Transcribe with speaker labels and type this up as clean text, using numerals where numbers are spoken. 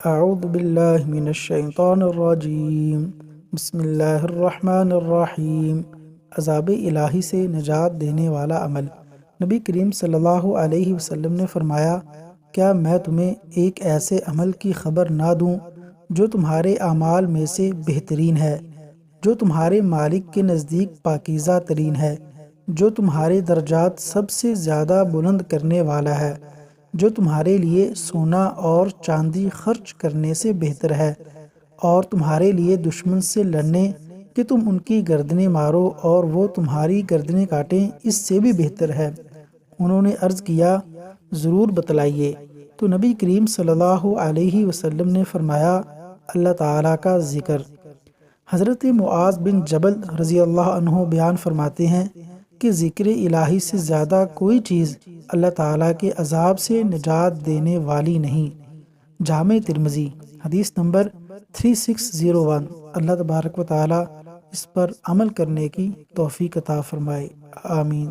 Speaker 1: اعوذ باللہ من الشیطان الرجیم، بسم اللہ الرحمن الرحیم۔ عذاب الہی سے نجات دینے والا عمل۔ نبی کریم صلی اللہ علیہ وسلم نے فرمایا، کیا میں تمہیں ایک ایسے عمل کی خبر نہ دوں جو تمہارے اعمال میں سے بہترین ہے، جو تمہارے مالک کے نزدیک پاکیزہ ترین ہے، جو تمہارے درجات سب سے زیادہ بلند کرنے والا ہے، جو تمہارے لیے سونا اور چاندی خرچ کرنے سے بہتر ہے، اور تمہارے لیے دشمن سے لڑنے کہ تم ان کی گردنیں مارو اور وہ تمہاری گردنیں کاٹیں، اس سے بھی بہتر ہے۔ انہوں نے عرض کیا، ضرور بتلائیے۔ تو نبی کریم صلی اللہ علیہ وسلم نے فرمایا، اللہ تعالیٰ کا ذکر۔ حضرت معاذ بن جبل رضی اللہ عنہ بیان فرماتے ہیں کہ ذکر الہی سے زیادہ کوئی چیز اللہ تعالیٰ کے عذاب سے نجات دینے والی نہیں۔ جامع ترمذی، حدیث نمبر 3601۔ اللہ تبارک و تعالیٰ اس پر عمل کرنے کی توفیق عطا فرمائے، آمین۔